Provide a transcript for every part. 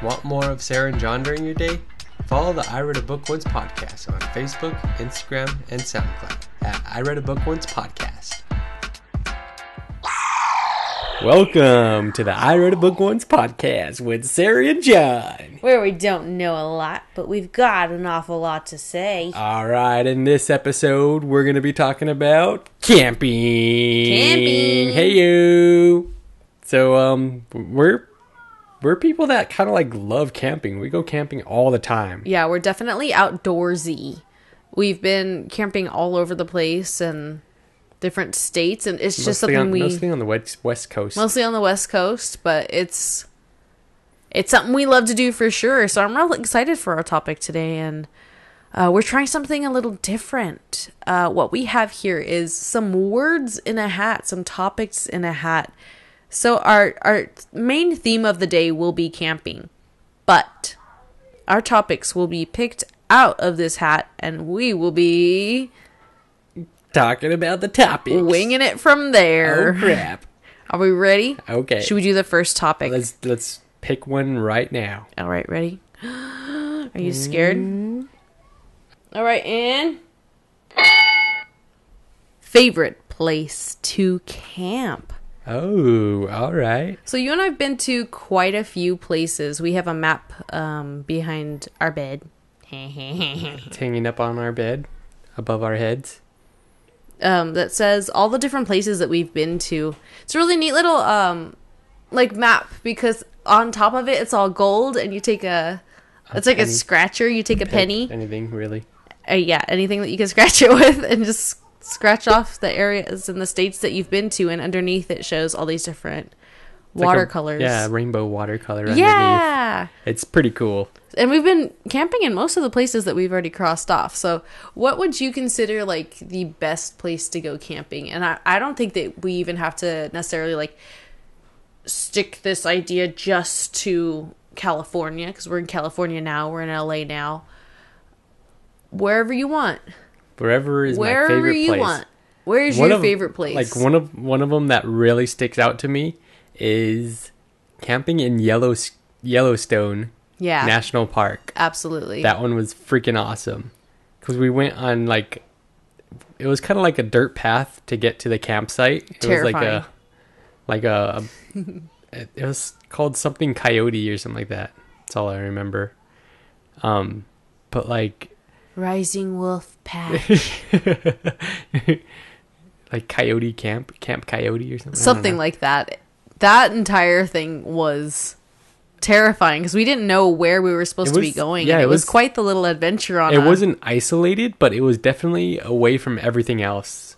Want more of Sarah and John during your day? Follow the I Read a Book Once podcast on Facebook, Instagram, and SoundCloud at IReadABookOncePodcast. Welcome to the I Read a Book Once podcast with Sarah and John. Where we don't know a lot, but we've got an awful lot to say. Alright, in this episode, we're going to be talking about camping. Hey you! So, we're people that kind of like love camping. We go camping all the time. Yeah, we're definitely outdoorsy. We've been camping all over the place and different states, and it's just something mostly on the west coast. Mostly on the west coast, but it's something we love to do for sure. So I'm real excited for our topic today, and we're trying something a little different. What we have here is some words in a hat, some topics in a hat. So our main theme of the day will be camping, but our topics will be picked out of this hat, and we will be talking about the topics, winging it from there. Oh crap! Are we ready? Okay. Should we do the first topic? Let's pick one right now. All right, ready? Are you scared? All right, and favorite place to camp. Oh, all right. So you and I have been to quite a few places. We have a map behind our bed. It's hanging up on our bed, above our heads. That says all the different places that we've been to. It's a really neat little map, because on top of it, it's all gold, and you take a scratcher. You take a penny. Anything, really. Yeah, anything that you can scratch it with, and just scratch off the areas and the states that you've been to, and underneath it shows all these different watercolors. Rainbow watercolor underneath. Yeah. It's pretty cool. And we've been camping in most of the places that we've already crossed off. So what would you consider like the best place to go camping? And I don't think that we even have to necessarily like stick this idea just to California, because we're in California now. We're in LA now. Wherever you want. Wherever is my favorite place. Want. Where's your favorite place? Like one of them that really sticks out to me is camping in Yellowstone National Park. Absolutely. That one was freaking awesome. Because we went on it was kind of like a dirt path to get to the campsite. It Terrifying. was it was called something Coyote or something like that. That's all I remember. But like Rising Wolf Patch. like Coyote Camp Coyote or something. Something like that. That entire thing was terrifying because we didn't know where we were supposed to be going. Yeah, it was quite the little adventure on it. Wasn't isolated, but it was definitely away from everything else.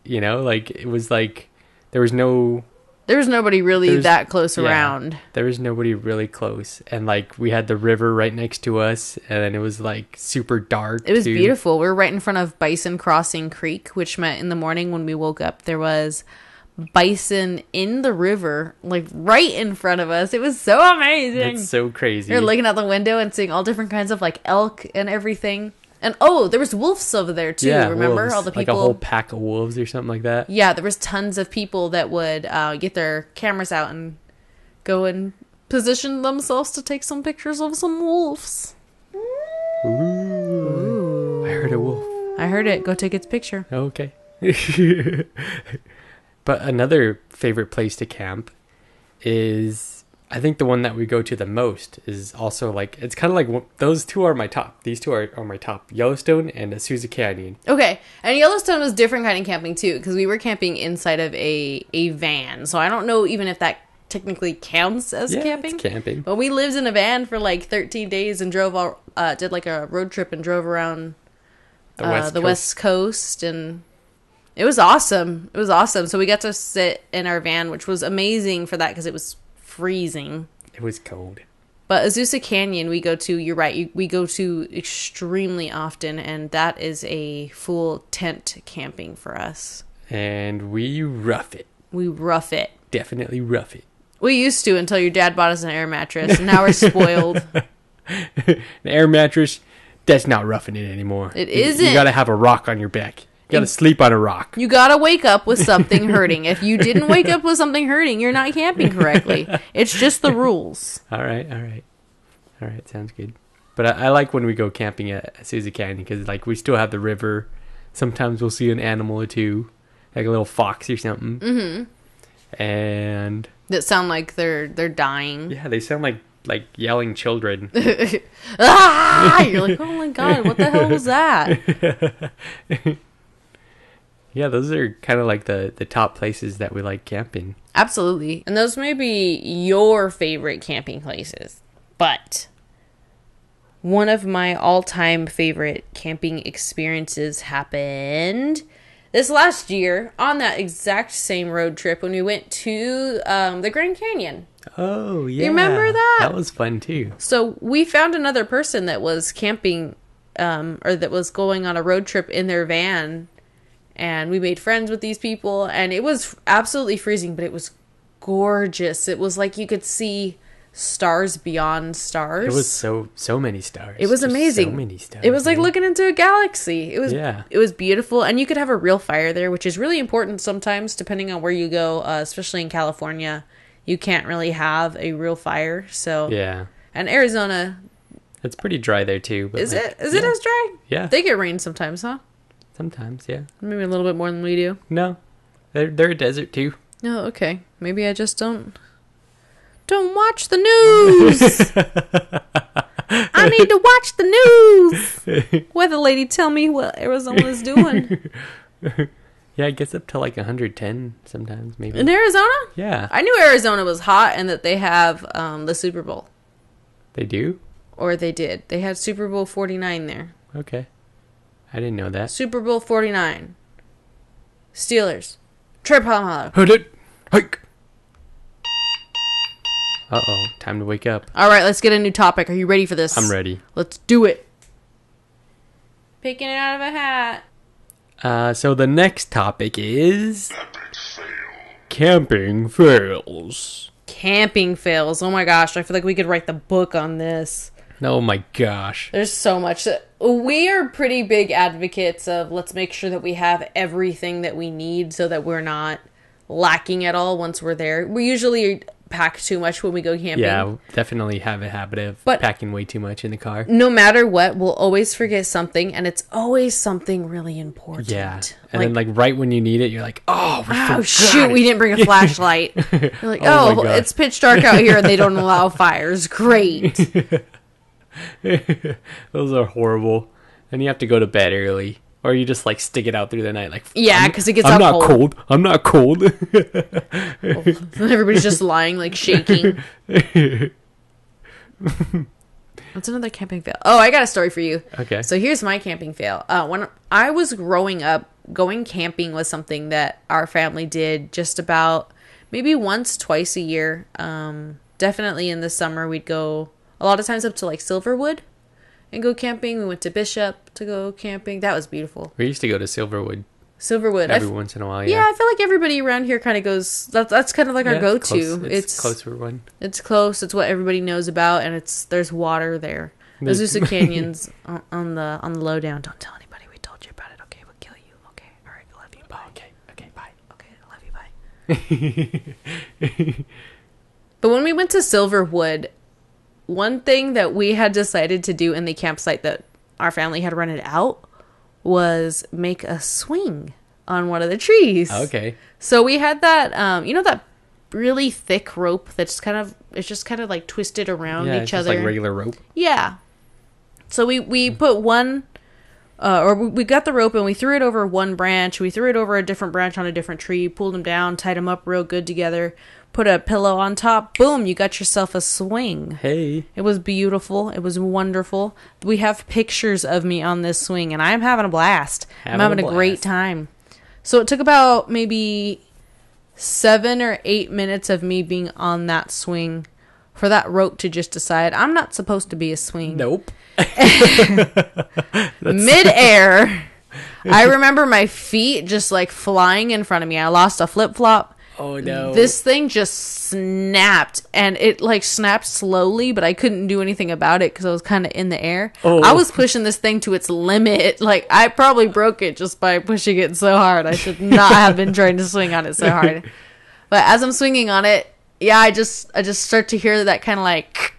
You know, like it was like there was nobody really that close around. There was nobody really close. And like we had the river right next to us, and then it was like super dark. It was beautiful. We were right in front of Bison Crossing Creek, which meant in the morning when we woke up there was bison in the river, like right in front of us. It was so amazing. It's so crazy. We were looking out the window and seeing all different kinds of like elk and everything. And there was wolves over there too. Yeah, remember wolves. All the people, like a whole pack of wolves or something like that. Yeah, there was tons of people that would get their cameras out and go and position themselves to take some pictures of some wolves. Ooh. I heard a wolf. I heard it. Go take its picture. Okay. But another favorite place to camp is, I think the one that we go to the most is also like, it's kind of like, those two are my top. These two are my top. Yellowstone and Azusa Canyon. Okay. And Yellowstone was different kind of camping too, because we were camping inside of a van. So I don't know even if that technically counts as camping. It's camping. But we lived in a van for like 13 days and did like a road trip and drove around the West Coast, and it was awesome. It was awesome. So we got to sit in our van, which was amazing for that because it was freezing. It was cold. But Azusa Canyon, we go to, you're right, we go to extremely often, and that is a full tent camping for us. And we rough it. We rough it. Definitely rough it. We used to until your dad bought us an air mattress, and now we're spoiled. An air mattress, that's not roughing it anymore. It isn't. You gotta have a rock on your back. You gotta sleep on a rock. You gotta wake up with something hurting. If you didn't wake up with something hurting, you're not camping correctly. It's just the rules. All right. All right, sounds good. But I like when we go camping at Sousa Canyon because, like, we still have the river. Sometimes we'll see an animal or two, like a little fox or something. Mm-hmm. And that sound like they're dying. Yeah, they sound like yelling children. Ah! You're like, oh my god, what the hell was that? Yeah, those are kind of like the top places that we like camping. Absolutely. And those may be your favorite camping places. But one of my all-time favorite camping experiences happened this last year on that exact same road trip when we went to the Grand Canyon. Oh, yeah. You remember that? That was fun, too. So we found another person that was camping or that was going on a road trip in their van. And we made friends with these people. And it was absolutely freezing, but it was gorgeous. It was like you could see stars beyond stars. It was so many stars. It was amazing. So many stars. It was like looking into a galaxy. It was beautiful, and you could have a real fire there, which is really important sometimes, depending on where you go. Especially in California, you can't really have a real fire. So yeah, and Arizona, it's pretty dry there too. But is it as dry? Yeah, they get rain sometimes, huh? Sometimes, yeah. Maybe a little bit more than we do. No, they're a desert too. Oh, okay. Maybe I just don't watch the news. I need to watch the news. Weather lady, tell me what Arizona's doing. Yeah, it gets up to like 110 sometimes, maybe. In Arizona? Yeah. I knew Arizona was hot and that they have the Super Bowl. They do? Or they did. They had Super Bowl 49 there. Okay. I didn't know that. Super Bowl 49. Steelers. Trip Hollow. Hold it. Hike. Uh-oh. Time to wake up. All right, let's get a new topic. Are you ready for this? I'm ready. Let's do it. Picking it out of a hat. So the next topic is camping fails. Camping fails. Oh my gosh, I feel like we could write the book on this. Oh my gosh. There's so much. We are pretty big advocates of let's make sure that we have everything that we need so that we're not lacking at all once we're there. We usually pack too much when we go camping. Yeah, definitely have a habit of packing way too much in the car. No matter what, we'll always forget something, and it's always something really important. Yeah, and then like right when you need it, you're like, oh shoot, we didn't bring a flashlight. You're like, it's pitch dark out here, and they don't allow fires. Great. Those are horrible. And you have to go to bed early. Or you just like stick it out through the night, like because it gets out cold. I'm not cold. Everybody's just lying, like shaking. What's another camping fail? Oh, I got a story for you. Okay. So here's my camping fail. When I was growing up, going camping was something that our family did just about maybe once, twice a year. Definitely in the summer, we'd go a lot of times up to like Silverwood and go camping. We went to Bishop to go camping. That was beautiful. We used to go to Silverwood every once in a while. Yeah, I feel like everybody around here kind of goes. That's kind of like our go-to. It's closer one. It's close. It's what everybody knows about, and there's water there. The Sousa Canyon's on the lowdown. Don't tell anybody we told you about it. Okay, we'll kill you. Okay, all right, love you. Bye. Okay, bye. Okay, I love you. Bye. But when we went to Silverwood, one thing that we had decided to do in the campsite that our family had rented out was make a swing on one of the trees. Okay. So we had that, that really thick rope that's it's just kind of like twisted around each other. Just like regular rope. Yeah. So we put one, we got the rope and we threw it over one branch. We threw it over a different branch on a different tree, pulled them down, tied them up real good together. Put a pillow on top. Boom, you got yourself a swing. Hey. It was beautiful. It was wonderful. We have pictures of me on this swing, and I'm having a blast. I'm having a great time. So it took about maybe 7 or 8 minutes of me being on that swing for that rope to just decide, I'm not supposed to be a swing. Nope. Midair, I remember my feet just like flying in front of me. I lost a flip-flop. Oh no. This thing just snapped, and it like snapped slowly, but I couldn't do anything about it because I was kind of in the air. I was pushing this thing to its limit. Like I probably broke it just by pushing it so hard. I should not have been trying to swing on it so hard. But as I'm swinging on it, I just start to hear that kind of like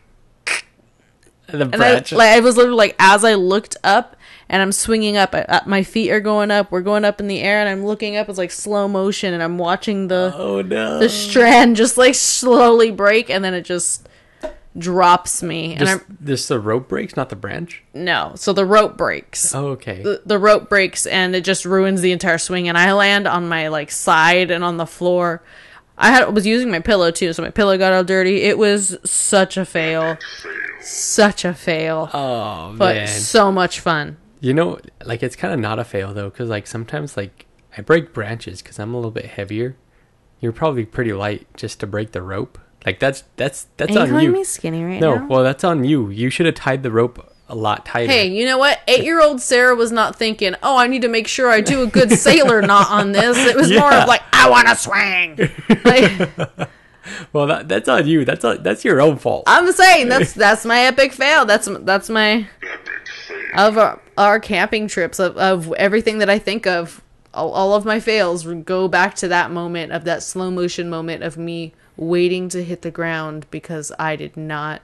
The branch. I was literally like, as I looked up and I'm swinging up, my feet are going up. We're going up in the air and I'm looking up. It's like slow motion and I'm watching the strand just like slowly break and then it just drops me. Just the rope breaks, not the branch? No. So the rope breaks. Oh, okay. The rope breaks and it just ruins the entire swing and I land on my like side and on the floor. I was using my pillow too, so my pillow got all dirty. It was such a fail. Such a fail. Oh, but man. So much fun. You know, like, it's kind of not a fail, though, because, like, sometimes, like, I break branches because I'm a little bit heavier. You're probably pretty light just to break the rope. Like, that's on you. Are you calling me skinny right now? No, well, that's on you. You should have tied the rope a lot tighter. Hey, you know what? 8-year-old Sarah was not thinking, oh, I need to make sure I do a good sailor knot on this. It was more of like, I want to swing. Like, well, that's on you. That's your own fault. I'm saying that's my epic fail. That's my of our camping trips of everything that I think of. All of my fails go back to that moment of that slow motion moment of me waiting to hit the ground because I did not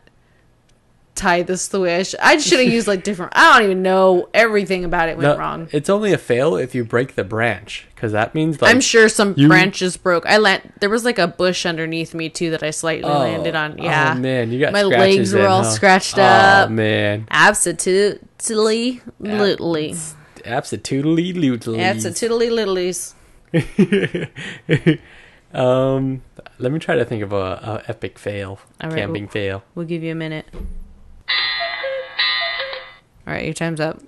tie this the way I should have used like different. I don't even know. Everything about it went wrong. It's only a fail if you break the branch, because that means like I'm sure some branches broke. There was like a bush underneath me too that I slightly landed on. Yeah. Oh man, you got my legs were all scratched up. Oh man. Absolutely. Absolutely littlies. Let me try to think of a epic fail. Right, camping fail. We'll give you a minute. All right, your time's up.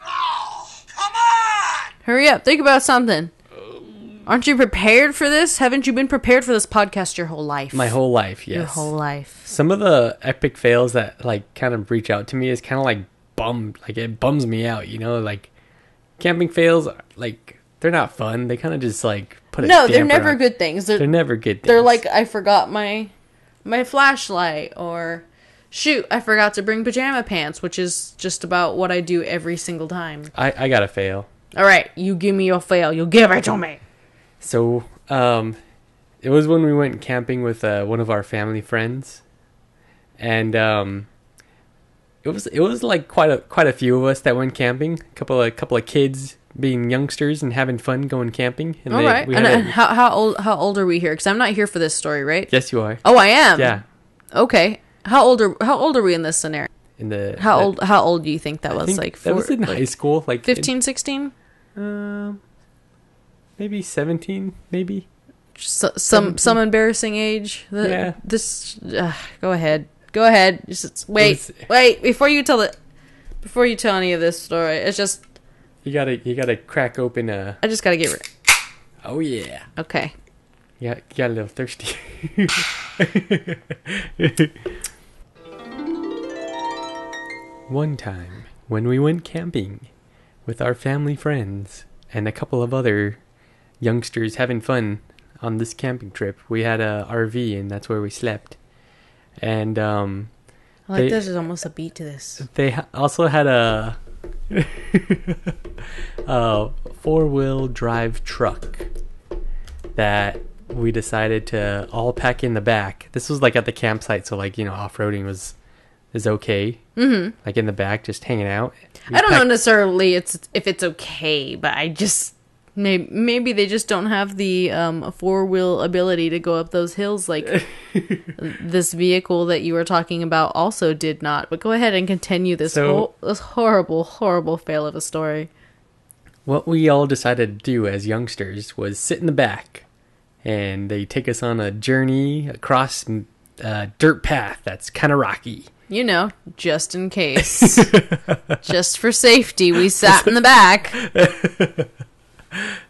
Oh, come on! Hurry up. Think about something. Aren't you prepared for this? Haven't you been prepared for this podcast your whole life? My whole life, yes. Your whole life. Some of the epic fails that like kind of reach out to me is kind of like it bums me out, you know? Like camping fails, like they're not fun. They kind of just like put a they're never good things. They're never good things. They're like, I forgot my flashlight, or shoot, I forgot to bring pajama pants, which is just about what I do every single time. I got to fail. All right, you give me your fail. You give it to me. So, it was when we went camping with one of our family friends, and it was like quite a few of us that went camping. A couple of kids being youngsters and having fun going camping. And all right. And how old are we here? Because I'm not here for this story, right? Yes, you are. Oh, I am. Yeah. Okay. How old are we in this scenario? How old do you think that was? Like that was in high school, like 15, 16? Maybe 17, maybe. Some embarrassing age. Yeah. Go ahead. Wait. Before you tell any of this story, it's just you gotta crack open a. I just gotta get rid. Oh yeah. Okay. Yeah, you got a little thirsty. One time when we went camping with our family friends and a couple of other youngsters having fun on this camping trip, we had a RV and that's where we slept. And there's almost a beat to this. They also had a 4-wheel drive truck that we decided to all pack in the back. This was like at the campsite, so like, you know, off-roading is okay. Mm-hmm. Like in the back, just hanging out. I don't know necessarily if it's okay, but I just maybe they just don't have the 4-wheel ability to go up those hills like this vehicle that you were talking about also did not. But go ahead and continue this horrible fail of a story. What we all decided to do as youngsters was sit in the back, and they take us on a journey across a dirt path that's kind of rocky. You know, just in case. Just for safety, we sat in the back.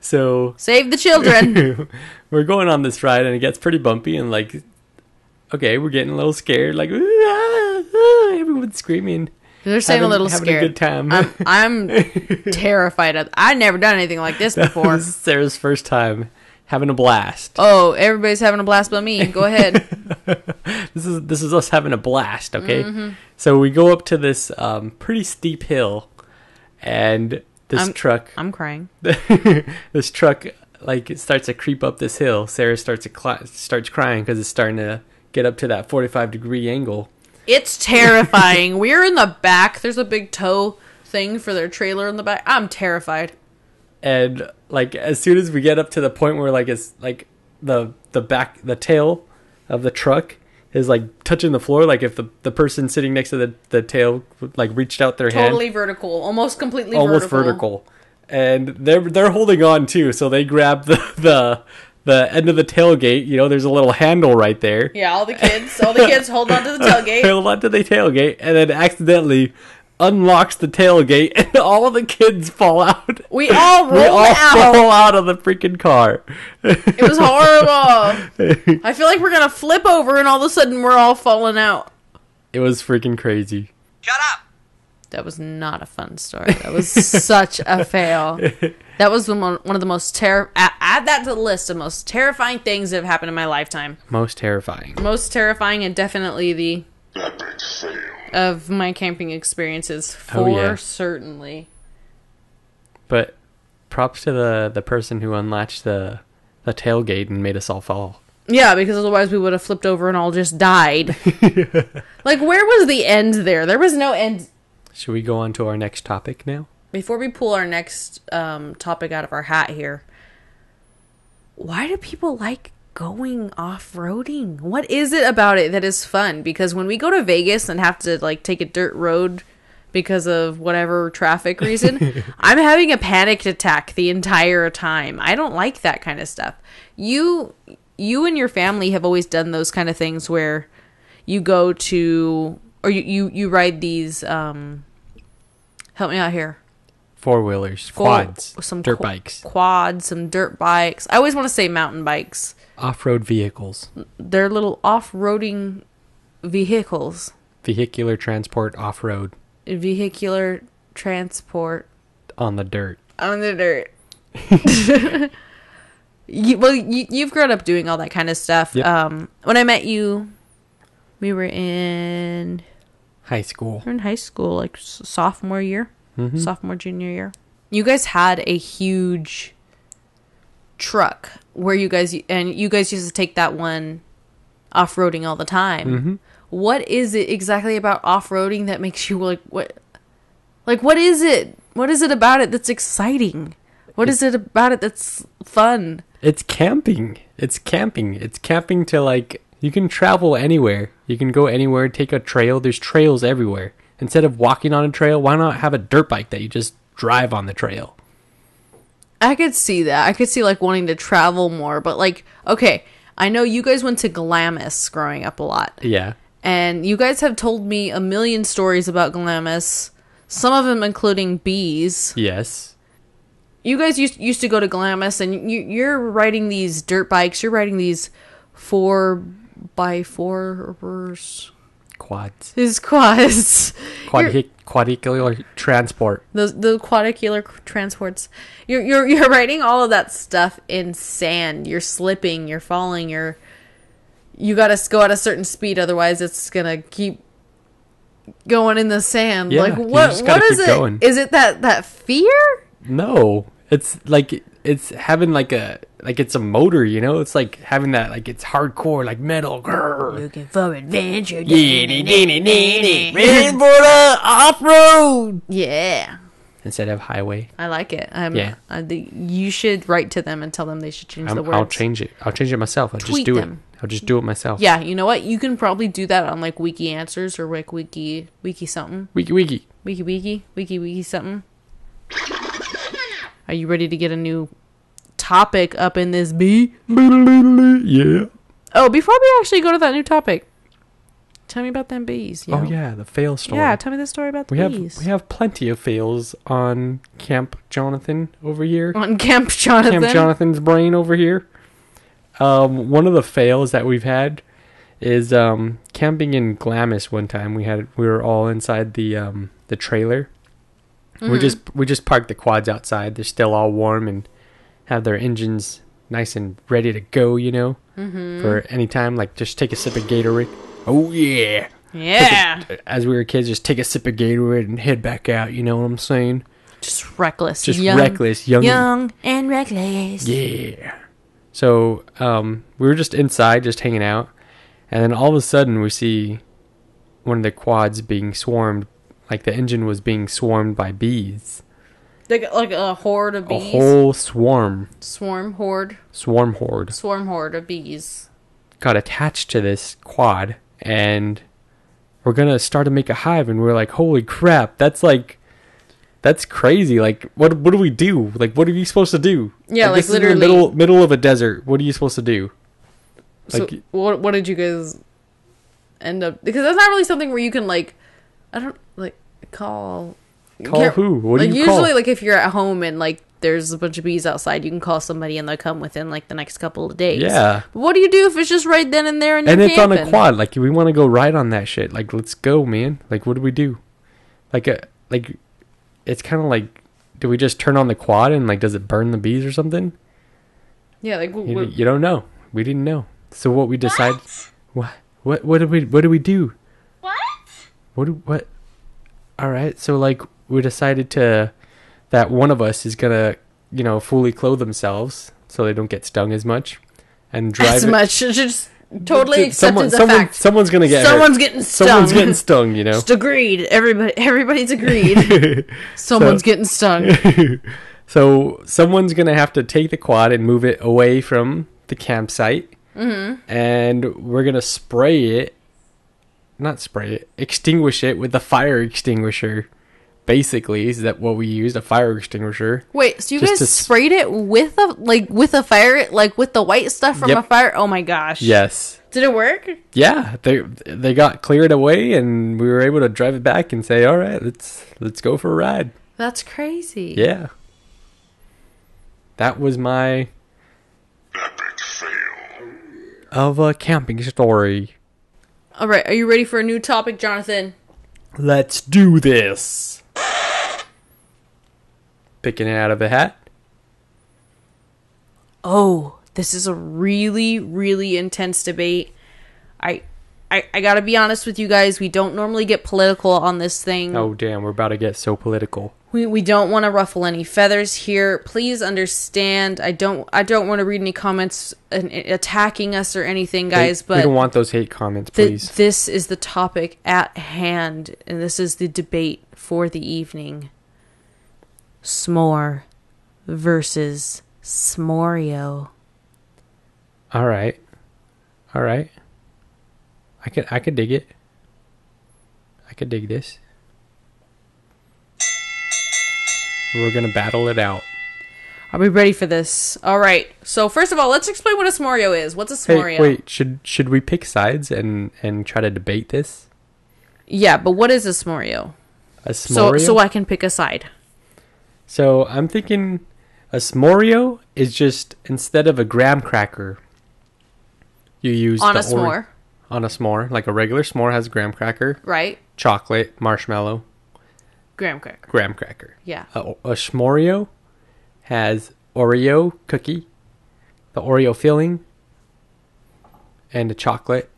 So save the children. We're going on this ride, and it gets pretty bumpy, and like, okay, we're getting a little scared. Like, everyone's screaming. They're saying a little having scared. A good time. I'm terrified. I've never done anything like this before. This is Sarah's first time having a blast. Oh, everybody's having a blast but me. Go ahead. This is us having a blast, okay? Mm-hmm. So we go up to this pretty steep hill, and this truck... I'm crying. This truck, like, it starts to creep up this hill. Sarah starts crying because it's starting to get up to that 45-degree angle. It's terrifying. We're in the back. There's a big tow thing for their trailer in the back. I'm terrified. And like as soon as we get up to the point where like it's like the tail of the truck is like touching the floor, like if the person sitting next to the tail like reached out their hand. Totally vertical. Almost completely almost vertical. And they're holding on too, so they grab the end of the tailgate. You know, there's a little handle right there. Yeah, all the kids hold on to the tailgate. Hold on to the tailgate, and then accidentally unlocks the tailgate, and all the kids fall out. We all fall out of the freaking car. It was horrible. I feel like we're gonna flip over, and all of a sudden we're all falling out. It was freaking crazy. Shut up. That was not a fun story. That was such a fail. That was one of the most add that to the list of most terrifying things that have happened in my lifetime. Most terrifying, and definitely the epic fail of my camping experiences for certainly. But props to the person who unlatched the tailgate and made us all fall. Yeah, because otherwise we would have flipped over and all just died. Like, where was the end there? There was no end. Should we go on to our next topic now? Before we pull our next topic out of our hat here, why do people like going off-roading? What is it about it that is fun? Because when we go to Vegas and have to like take a dirt road because of whatever traffic reason, I'm having a panic attack the entire time. I don't like that kind of stuff. You and your family have always done those kind of things where you go to, or you ride these, help me out here. Four-wheelers, quads, some dirt bikes. Quads, some dirt bikes. I always want to say mountain bikes. Off-road vehicles. They're little off-roading vehicles. Vehicular transport off-road. Vehicular transport. On the dirt. On the dirt. You've grown up doing all that kind of stuff. Yep. When I met you, we were in... high school. We're in high school, like sophomore year. Mm-hmm. Sophomore, junior year. You guys had a huge truck where you guys used to take that one off-roading all the time. Mm-hmm. What is it exactly about off-roading that makes you like what is it? What is it about it that's exciting? What is it about it that's fun? It's camping. It's camping to like, you can travel anywhere. You can go anywhere, take a trail. There's trails everywhere. Instead of walking on a trail, why not have a dirt bike that you just drive on the trail? I could see that. I could see like wanting to travel more, but like, okay, I know you guys went to Glamis growing up a lot. Yeah. And you guys have told me a million stories about Glamis, some of them including bees. Yes. You guys used to go to Glamis, and you're riding these dirt bikes. You're riding these 4x4s. Quads. These quads. Quadicular transport. The quadicular transports. You're riding all of that stuff in sand. You're slipping. You're falling. You gotta go at a certain speed, otherwise it's gonna keep going in the sand. Yeah, like what is it? Going. Is it that fear? No, it's like it's having like it's a motor, you know. It's like having that, like it's hardcore, like metal. Grrr. Looking for adventure. Ready for the off road. Yeah. Instead of highway. I like it. You should write to them and tell them they should change the words. I'll change it. I'll change it myself. I'll just do it myself. Yeah, you know what? You can probably do that on like Wiki Answers or like Wiki something. Wiki something. Are you ready to get a new topic up in this bee? Yeah. Oh, before we actually go to that new topic, tell me about them bees. Oh yeah, the fail story. Yeah, tell me the story about the bees. We have plenty of fails on Camp Jonathan over here. On Camp Jonathan. Camp Jonathan's brain over here. One of the fails that we've had is camping in Glamis one time. We were all inside the trailer. Mm-hmm. We just parked the quads outside. They're still all warm and have their engines nice and ready to go, you know, for any time. Like, just take a sip of Gatorade. Oh, yeah. Yeah. As we were kids, just take a sip of Gatorade and head back out, you know what I'm saying? Just reckless. Reckless. Young and reckless. Yeah. So, we were just inside, just hanging out. And then all of a sudden, we see, one of the quads being swarmed, like the engine was being swarmed by bees. Like a horde of bees? A whole swarm. Swarm horde? Swarm horde. Swarm horde of bees. Got attached to this quad, and we're going to start to make a hive, and we're like, holy crap, that's crazy. Like, what do we do? Like, what are you supposed to do? Yeah, like literally. In the middle of a desert. What are you supposed to do? Like, so what did you guys end up... Because that's not really something where you can, like... I don't... Like, call... Call who? What do you call? Usually, like, if you're at home and, like, there's a bunch of bees outside, you can call somebody and they'll come within, like, the next couple of days. Yeah. But what do you do if it's just right then and there and it's camping? On a quad. Like, we want to go ride on that shit. Like, let's go, man. Like, what do we do? Like, it's kind of like, do we just turn on the quad and, like, does it burn the bees or something? Yeah, like... You don't know. We didn't know. So what we decide... What do we do? What? All right, so, like... We decided that one of us is gonna, fully clothe themselves so they don't get stung as much, and drive just totally accepted the fact. Someone's gonna get Someone's getting stung. Someone's getting stung. Just agreed. Everybody's agreed. Someone's getting stung. So someone's gonna have to take the quad and move it away from the campsite, and we're gonna extinguish it with a fire extinguisher. Basically, is that what we used? A fire extinguisher. Wait, so you guys sprayed it with a fire, like with the white stuff from a fire? Oh my gosh! Yes. Did it work? Yeah, they got cleared away, and we were able to drive it back and say, "All right, let's go for a ride." That's crazy. Yeah. That was my epic fail of a camping story. All right, are you ready for a new topic, Jonathan? Let's do this. Picking it out of a hat. Oh, this is a really, really intense debate. I gotta be honest with you guys. We don't normally get political on this thing. Oh, damn. We're about to get so political. We don't want to ruffle any feathers here. Please understand. I don't want to read any comments attacking us or anything, guys. But we don't want those hate comments, please. This is the topic at hand, and this is the debate for the evening. S'more versus s'morio. All right. I could dig it. I could dig this. We're gonna battle it out. Are we ready for this? All right. So first of all, let's explain what a s'morio is. What's a s'morio? Hey, wait. Should we pick sides and try to debate this? Yeah, but what is a s'morio? A s'morio? So I can pick a side. So I'm thinking a s'morio is just, instead of a graham cracker, you use on a s'more. On a s'more, like a regular s'more has a graham cracker, right? Chocolate, marshmallow, graham cracker. Yeah. A s'morio has Oreo cookie, the Oreo filling, and a chocolate,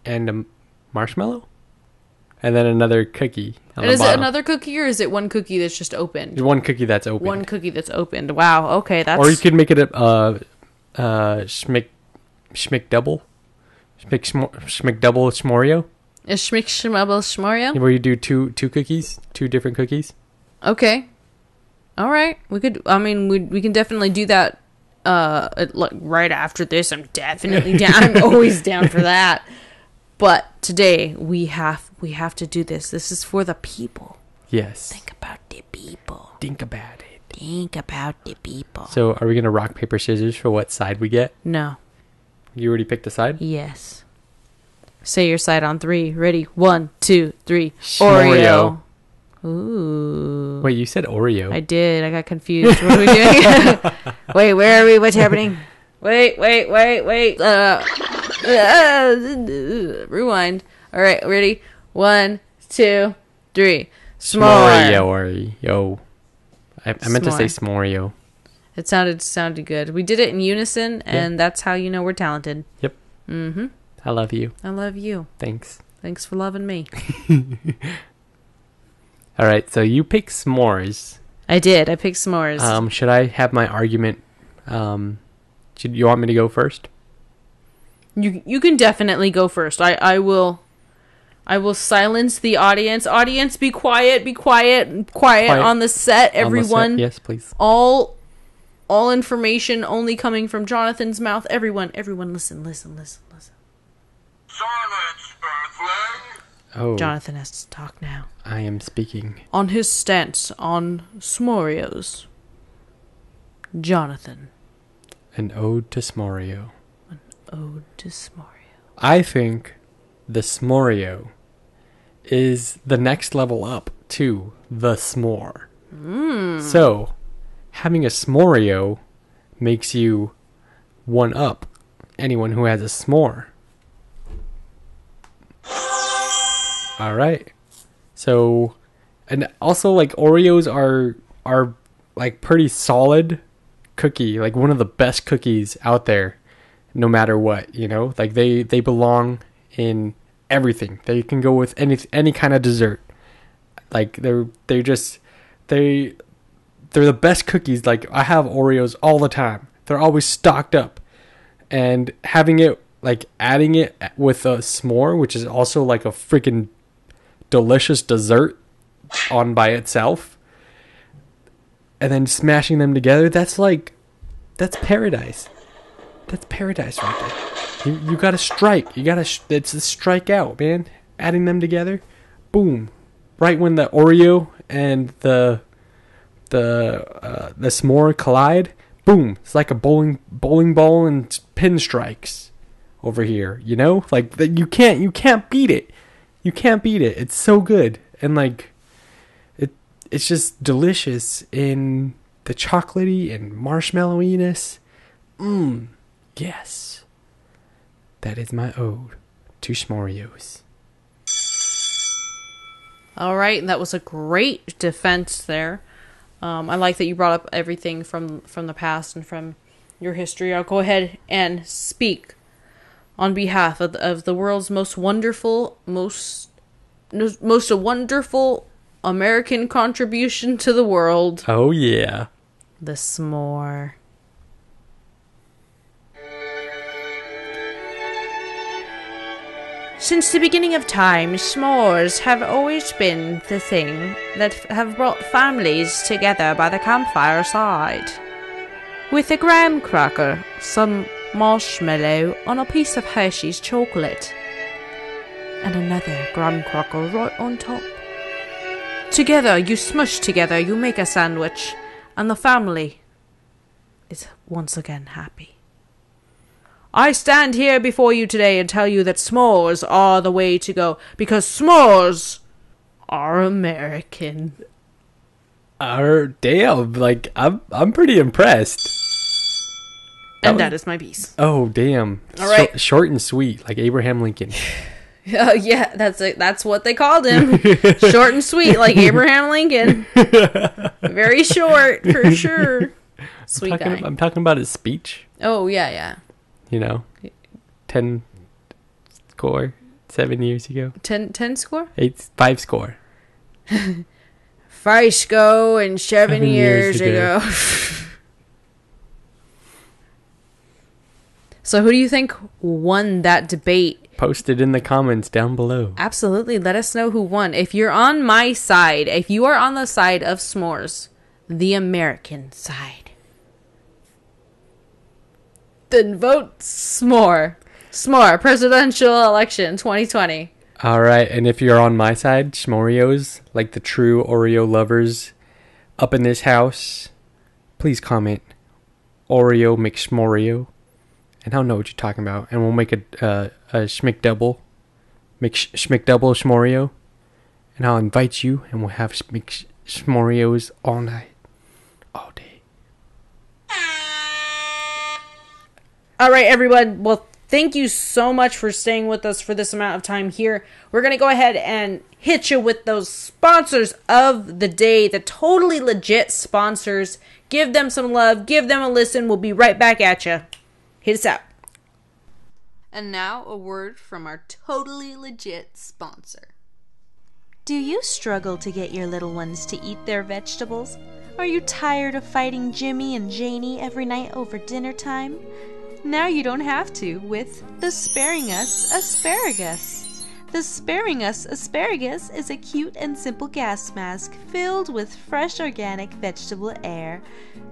and a marshmallow, and then another cookie. And is it another cookie, or is it one cookie that's just opened? One cookie that's opened. One cookie that's opened. Wow. Okay, that's. Or you could make it a schmick double. Schmick double s'morio. A schmick schmubble s'morio? Where you do two cookies, two different cookies. Okay. All right. We can definitely do that right after this. I'm definitely down. I'm always down for that. But today we have to do this. This is for the people. Yes. Think about the people. Think about it. Think about the people. So are we going to rock, paper, scissors for what side we get? No. You already picked a side? Yes. Say your side on 3. Ready? 1, 2, 3. S'morio. Oreo. Ooh. Wait, you said Oreo. I did. I got confused. What are we doing? Wait, where are we? What's happening? Wait. Rewind. All right, ready? 1, 2, 3. S'morio. I meant to say s'morio. It sounded good. We did it in unison, and that's how you know we're talented. Yep. Mm-hmm. I love you. I love you. Thanks. Thanks for loving me. All right, so you picked s'mores. I did. I picked s'mores. Should I have my argument? Should you want me to go first? You can definitely go first. I will I will silence the audience. Audience, be quiet, quiet on the set, everyone. Yes, please. All information only coming from Jonathan's mouth. Everyone, listen. Silence, Earthling! Oh. Jonathan has to talk now. I am speaking. On his stance on s'morios. Jonathan. An ode to s'morio. An ode to s'morio. I think the s'morio is the next level up to the s'more. So, having a s'morio makes you one up anyone who has a s'more. All right. So, and also like Oreos are like pretty solid cookie, like one of the best cookies out there, no matter what, you know, like they belong in everything. They can go with any kind of dessert. Like they're the best cookies. Like I have Oreos all the time. They're always stocked up, and having it, like adding it with a s'more, which is also like a freaking delicious dessert on by itself, and then smashing them together, that's paradise. That's paradise right there. You gotta strike. It's a strikeout, man. Adding them together, boom. Right when the Oreo and the s'more collide, boom. It's like a bowling ball and pinstrikes over here. You know, like you can't beat it. You can't beat it. It's so good, and like it's just delicious in the chocolatey and marshmallowiness. Yes. That is my ode to s'morios. All right, that was a great defense there. I like that you brought up everything from the past and from your history. I'll go ahead and speak on behalf of the world's most wonderful American contribution to the world. Oh yeah. The s'more. Since the beginning of time, s'mores have always been the thing that have brought families together by the campfire side. With a graham cracker, some marshmallow on a piece of Hershey's chocolate, and another graham cracker right on top. Together, you smush together, you make a sandwich, and the family is once again happy. I stand here before you today and tell you that s'mores are the way to go, because s'mores are American. Damn, like I'm pretty impressed. That is my piece. Oh damn! All right, short and sweet, like Abraham Lincoln. Oh yeah, that's what they called him. Short and sweet, like Abraham Lincoln. Very short, for sure. Sweet guy. I'm talking about his speech. Oh yeah. You know, 10 score, 7 years ago. 10 score? 5 score. 5 score and 7 years ago. So who do you think won that debate? Post it in the comments down below. Absolutely. Let us know who won. If you're on my side, if you are on the side of s'mores, the American side, then vote s'more. S'more, presidential election 2020. All right, and if you're on my side, s'morios, like the true Oreo lovers up in this house, please comment Oreo McS'morio, and I'll know what you're talking about, and we'll make a schmick-double, schmick-double s'morio, and I'll invite you, and we'll have s'morios all night, all day. All right, everyone. Well, thank you so much for staying with us for this amount of time here. We're going to go ahead and hit you with those sponsors of the day, the totally legit sponsors. Give them some love. Give them a listen. We'll be right back at you. Hit us out. And now a word from our totally legit sponsor. Do you struggle to get your little ones to eat their vegetables? Are you tired of fighting Jimmy and Janie every night over dinner time? Now you don't have to with the Sparing Us Asparagus. The Sparing Us Asparagus is a cute and simple gas mask filled with fresh organic vegetable air.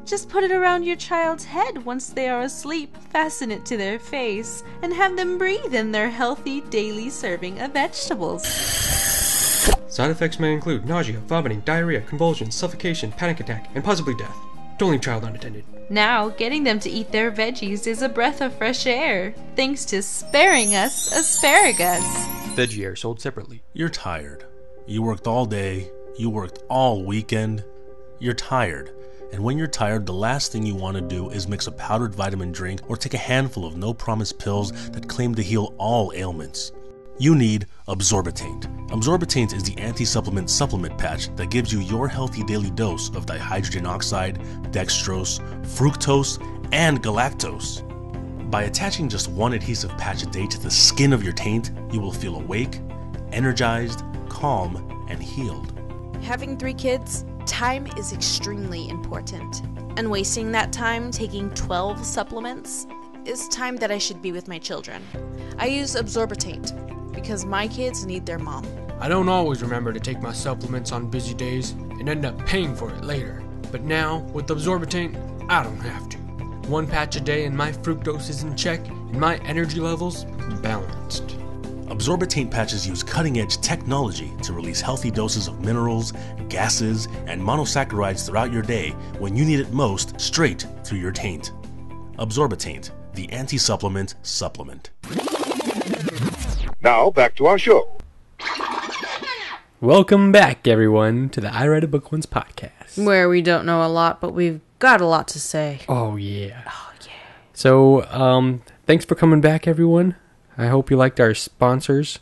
Just put it around your child's head once they are asleep, fasten it to their face, and have them breathe in their healthy daily serving of vegetables. Side effects may include nausea, vomiting, diarrhea, convulsions, suffocation, panic attack, and possibly death. Don't leave child unattended. Now, getting them to eat their veggies is a breath of fresh air, thanks to Sparing Us Asparagus. Veggie air sold separately. You're tired. You worked all day. You worked all weekend. You're tired. And when you're tired, the last thing you want to do is mix a powdered vitamin drink or take a handful of no-promise pills that claim to heal all ailments. You need Absorbitate. Absorbitate is the anti-supplement supplement patch that gives you your healthy daily dose of dihydrogen oxide, dextrose, fructose, and galactose. By attaching just one adhesive patch a day to the skin of your taint, you will feel awake, energized, calm, and healed. Having 3 kids, time is extremely important. And wasting that time taking 12 supplements is time that I should be with my children. I use Absorbitate because my kids need their mom. I don't always remember to take my supplements on busy days and end up paying for it later. But now, with Absorbitate, I don't have to. 1 patch a day and my fructose is in check and my energy levels balanced. Absorbitate patches use cutting-edge technology to release healthy doses of minerals, gases, and monosaccharides throughout your day when you need it most, straight through your taint. Absorbitate, the anti-supplement supplement. Now, back to our show. Welcome back, everyone, to the I Read a Book Once podcast. Where we don't know a lot, but we've got a lot to say. Oh, yeah. Oh, yeah. So, thanks for coming back, everyone. I hope you liked our sponsors.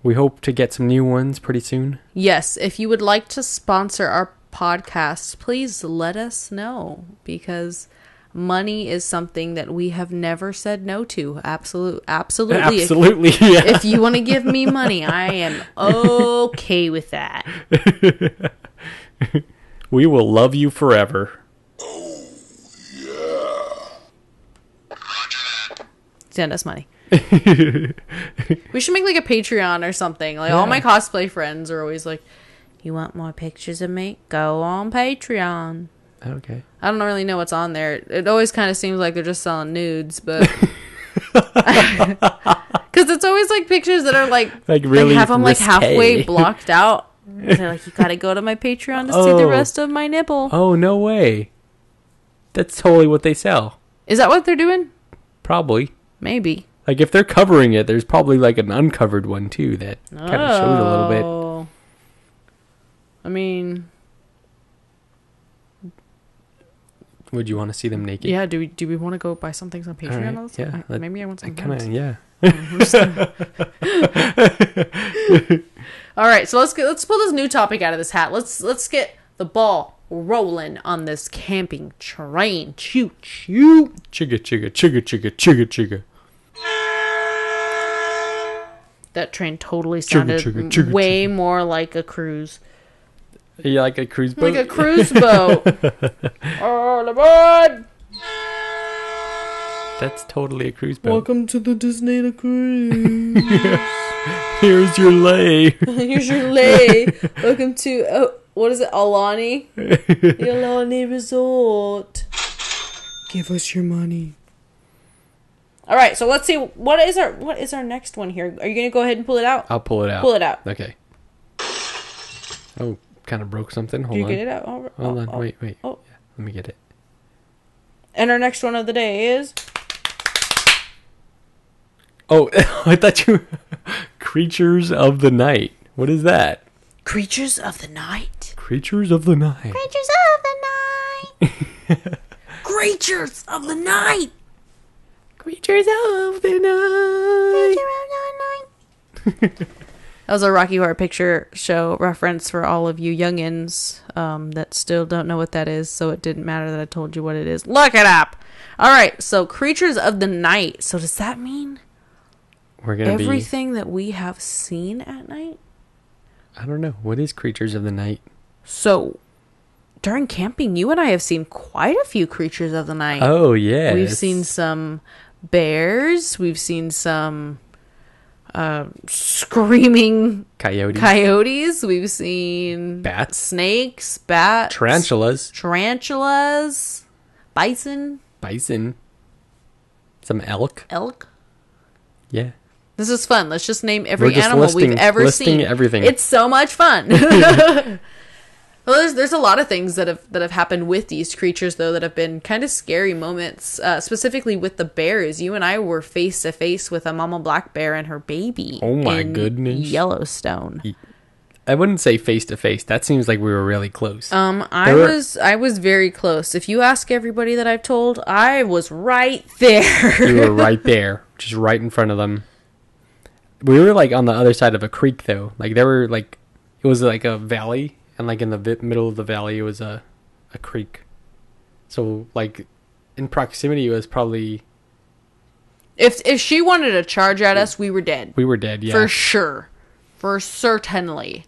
We hope to get some new ones pretty soon. Yes, if you would like to sponsor our podcast, please let us know, because money is something that we have never said no to. Absolutely. Absolutely, yeah. If you want to give me money, I am okay with that. We will love you forever. Send us money. We should make like a Patreon or something. Like, all my cosplay friends are always like, you want more pictures of me? Go on Patreon. Okay. I don't really know what's on there. It always kind of seems like they're just selling nudes, but because it's always like pictures that are like really, they have them like halfway blocked out. They're like, you gotta go to my Patreon to see the rest of my nipple. Oh, no way. That's totally what they sell. Is that what they're doing? Probably. Maybe. Like, if they're covering it, there's probably like an uncovered one too that kind of shows a little bit. I mean, would you want to see them naked? Yeah. Do we want to go buy some things on Patreon? Right, yeah. Maybe I want some. Kind of. Yeah. All right. So let's pull this new topic out of this hat. Let's get the ball rolling on this camping train. Choo choo. Chugga chugga chugga chugga chugga chugga. That train totally sounded way more like a cruise. Yeah, like a cruise boat. Like a cruise boat. All aboard! That's totally a cruise boat. Welcome to the Disney cruise. Here's your lay. Here's your lay. Welcome to what is it? Alani. The Alani Resort. Give us your money. All right, so let's see what is our next one here. Are you gonna go ahead and pull it out? I'll pull it out. Pull it out. Okay. Oh, kind of broke something. Hold on. Do you get it out? Hold on. Wait. Oh. Yeah, let me get it. And our next one of the day is. Oh, I thought you. Creatures of the Night. What is that? Creatures of the Night. Creatures of the Night. Creatures of the Night. Creatures of the Night. Creatures of the Night. That was a Rocky Horror Picture Show reference for all of you youngins that still don't know what that is, so it didn't matter that I told you what it is. Look it up! Alright, so Creatures of the Night. So does that mean we're gonna everything that we have seen at night? I don't know. What is Creatures of the Night? So, during camping, you and I have seen quite a few Creatures of the Night. Oh, yeah. We've seen some bears. We've seen some screaming coyotes. We've seen bats, snakes, bats, tarantulas, bison, some elk. Yeah. This is fun. Let's just name every animal we've ever seen. Everything. It's so much fun. Well, there's a lot of things that have happened with these creatures, though, that have been kind of scary moments. Specifically with the bears. You and I were face to face with a mama black bear and her baby. Oh my goodness! Yellowstone. I wouldn't say face to face. That seems like we were really close. I was very close. If you ask everybody that I've told, I was right there. You were right there, just right in front of them. We were like on the other side of a creek, though. Like there were like, it was like a valley. And, like, in the middle of the valley, it was a creek. So, like, in proximity, it was probably... If she wanted to charge at us, we were dead. We were dead, yeah. For sure. For certainly.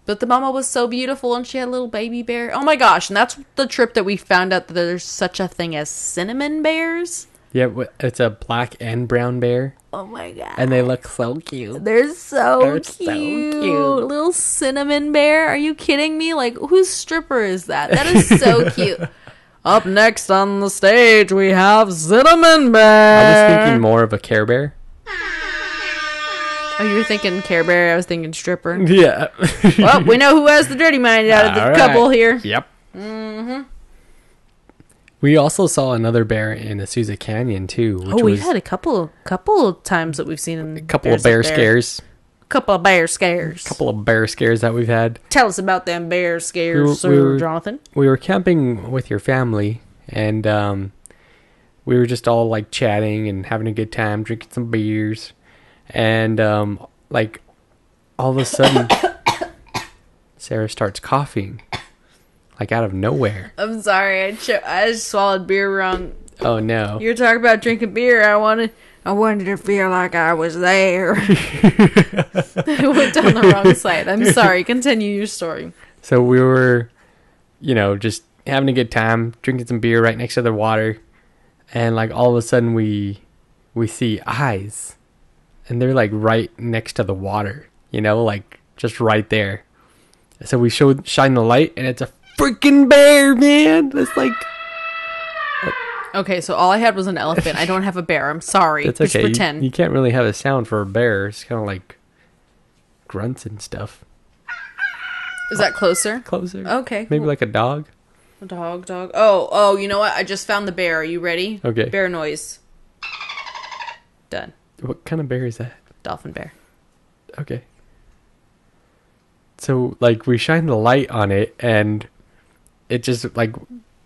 But the mama was so beautiful, and she had a little baby bear. Oh, my gosh. And that's the trip that we found out that there's such a thing as cinnamon bears. Yeah, it's a black and brown bear. Oh my god. And they look so cute. They're so cute. Little cinnamon bear. Are you kidding me? Like, whose stripper is that? That is so cute. Up next on the stage, we have Cinnamon Bear. I was thinking more of a Care Bear. Oh, you were thinking Care Bear. I was thinking stripper. Yeah. Well, we know who has the dirty mind out of the couple here. Yep. Mm-hmm. We also saw another bear in Azusa Canyon too. We've had a couple of times that we've seen a couple of bear scares. Couple of bear scares that we've had. Tell us about them bear scares, Jonathan. We were camping with your family, and we were just all like chatting and having a good time, drinking some beers, and like all of a sudden, Sarah starts coughing. Like out of nowhere. I'm sorry, I just swallowed beer wrong. Oh no! You're talking about drinking beer. I wanted to feel like I was there. I went down the wrong side. I'm sorry. Continue your story. So we were, just having a good time, drinking some beer right next to the water, and like all of a sudden we see eyes, and they're like right next to the water. Like just right there. So we shine the light, and it's a freaking bear, man. It's like... Okay, so all I had was an elephant. I don't have a bear. I'm sorry. That's okay. Just pretend. You can't really have a sound for a bear. It's kind of like grunts and stuff. Is that closer? Closer. Okay. Maybe like a dog. A dog. Oh, you know what? I just found the bear. Are you ready? Okay. Bear noise. Done. What kind of bear is that? Dolphin bear. Okay. So, like, we shine the light on it, and it just, like,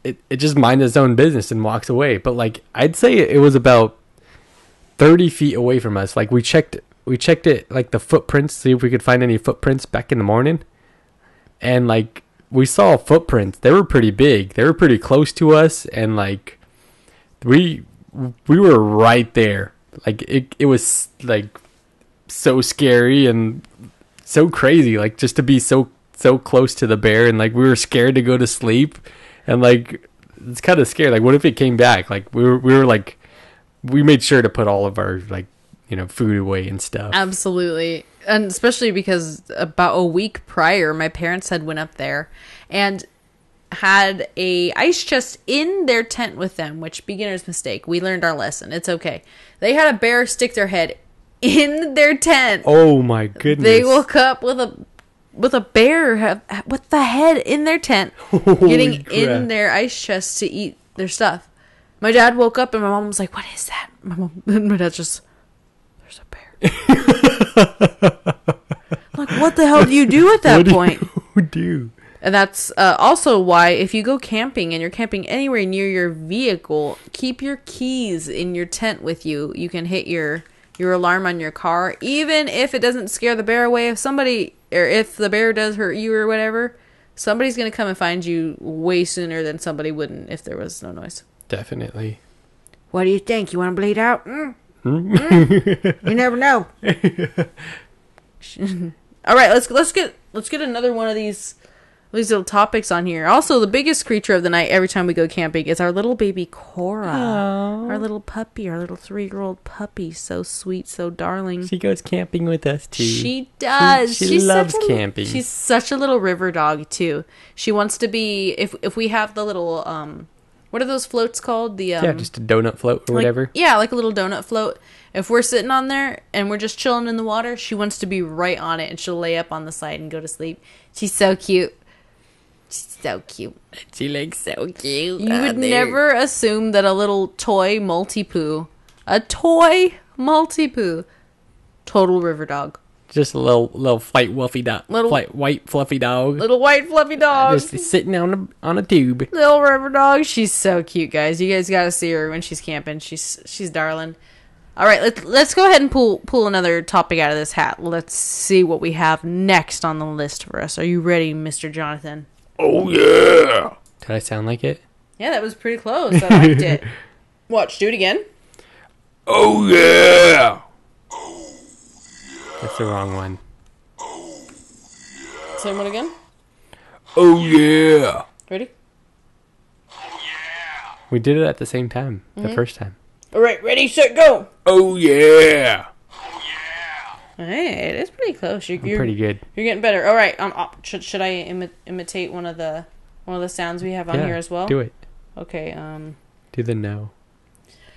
it just minds its own business and walks away. But, like, I'd say it was about 30 feet away from us. Like, we checked it, like, the footprints, see if we could find any footprints back in the morning. And, like, we saw footprints. They were pretty big. They were pretty close to us, and, like, we were right there. Like, it was, like, so scary and so crazy, like, just to be so close to the bear, and like we were scared to go to sleep, and like it's kind of scary. Like, what if it came back? Like, we were like, we made sure to put all of our like food away and stuff. Absolutely. And especially because about a week prior, my parents had went up there and had a ice chest in their tent with them, which, beginner's mistake. We learned our lesson. It's okay. They had a bear stick their head in their tent. Oh my goodness. They woke up with a bear with the head in their tent, getting in their ice chest to eat their stuff. My dad woke up and my mom was like, "What is that?" My dad's just, "There's a bear." Like, what the hell do you do at that point? What do you do? And that's also why if you go camping and you're camping anywhere near your vehicle, keep your keys in your tent with you. You can hit your alarm on your car, even if it doesn't scare the bear away. If the bear does hurt you or whatever, somebody's going to come and find you way sooner than somebody wouldn't if there was no noise. Definitely. What do you think? You want to bleed out? You never know. All right, let's get another one of these these little topics on here. Also, the biggest creature of the night every time we go camping is our little baby Cora. Aww. Our little puppy, our little 3-year-old puppy. So sweet, so darling. She goes camping with us, too. She does. She loves camping. She's such a little river dog, too. She wants to be, if we have the little, what are those floats called? Yeah, just a donut float or whatever. Yeah, like a little donut float. If we're sitting on there and we're just chilling in the water, she wants to be right on it, and she'll lay up on the side and go to sleep. She's so cute. She's so cute. She looks so cute. You would never assume that a little toy multi-poo, total river dog. Just a little white fluffy dog. White fluffy dog. Little white fluffy dog. Just sitting on a tube. Little river dog. She's so cute, guys. You guys gotta see her when she's camping. She's darling. All right, let's go ahead and pull another topic out of this hat. Let's see what we have next on the list for us. Are you ready, Mr. Jonathan? Oh, yeah. Did I sound like it? Yeah, that was pretty close. I liked it. Watch, do it again. Oh, yeah. That's the wrong one. Same one again. Oh, yeah. Ready? We did it at the same time, the first time. All right, ready, set, go. Oh, yeah. Hey, it is pretty close. You're pretty good. You're getting better. All right. Should I imitate one of the sounds we have on here as well? Do it. Okay. Do the no.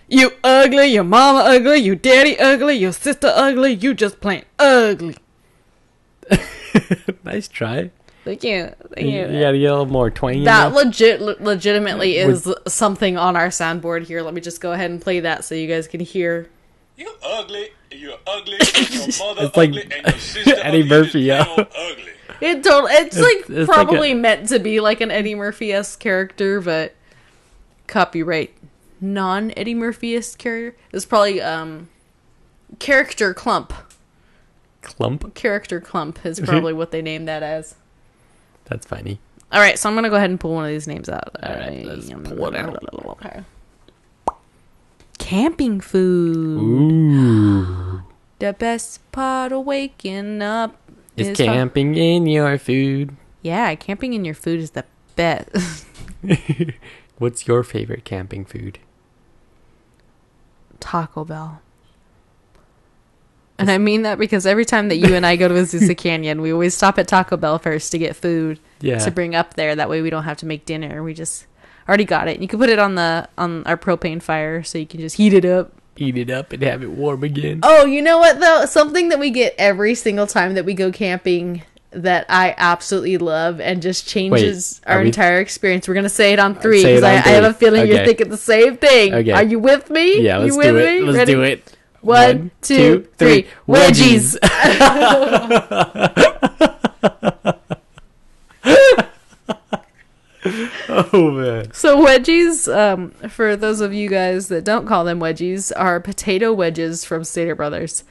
You ugly. Your mama ugly. You daddy ugly. Your sister ugly. You just plain ugly. Nice try. Thank you. You gotta get a little more twang. That legitimately is something on our soundboard here. Let me just go ahead and play that so you guys can hear. You ugly. You're ugly. Your mother it's like ugly, and your sister Eddie Murphy, yeah. Ugly. It's probably meant to be like an Eddie Murphy-esque character, but copyright non-Eddie Murphy-esque character. It's probably character clump. Clump? Character clump is probably what they named that as. That's funny. All right, so I'm gonna go ahead and pull one of these names out. All right, let's pull it out. Okay. Camping food. Ooh. The best part of waking up is camping in your food. Yeah, camping in your food is the best. What's your favorite camping food? Taco Bell. And I mean that because every time that you and I go to Azusa Canyon, we always stop at Taco Bell first to get food to bring up there. That way we don't have to make dinner. We just already got it. You can put it on our propane fire so you can just heat it up. Eat it up and have it warm again. Oh, you know what though? Something that we get every single time that we go camping that I absolutely love and just changes our entire experience. We're going to say it on 3 because I have a feeling you're thinking the same thing. Okay. Are you with me? Yeah, let's do it. Let's do it. 1, 2, 3. Wedgies. Oh man. So wedgies, for those of you guys that don't call them wedgies, are potato wedges from Stater Brothers.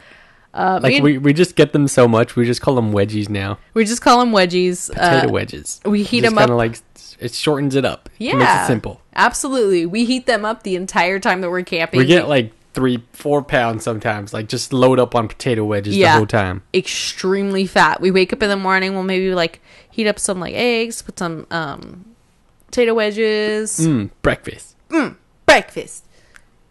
We just get them so much, we just call them wedgies now. We just call them wedgies. Potato wedges. We heat them up. Kind of like it shortens it up. Yeah, it makes it simple. Absolutely. We heat them up the entire time that we're camping. We get like 3-4 pounds sometimes. Like just load up on potato wedges the whole time. Extremely fat. We wake up in the morning. We'll maybe like heat up some like eggs, put some potato wedges. Breakfast. Breakfast.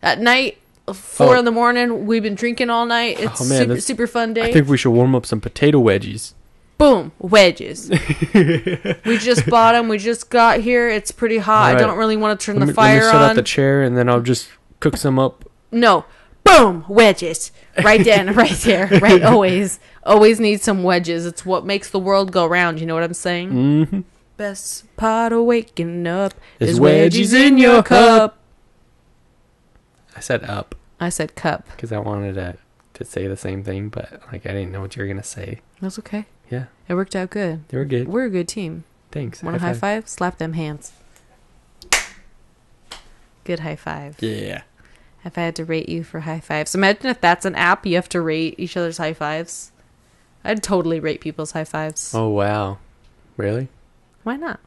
At night, 4 in the morning, we've been drinking all night. It's super fun day. I think we should warm up some potato wedges. Boom, wedges. We just bought them. We just got here. It's pretty hot. Right. I don't really want to turn the fire on. Let me set out the chair and then I'll just cook some up. No. Boom, wedges. Right then, right there. Right, always. Always need some wedges. It's what makes the world go round. You know what I'm saying? Mm-hmm. Best part of waking up is wedgies in your cup. I said up. I said cup. Because I wanted to say the same thing, but like I didn't know what you were going to say. That's okay. Yeah. It worked out good. They were good. We're a good team. Thanks. Want a high five? Slap them hands. Good high five. Yeah. If I had to rate you for high fives. Imagine if that's an app, you have to rate each other's high fives. I'd totally rate people's high fives. Oh, wow. Really? Why not?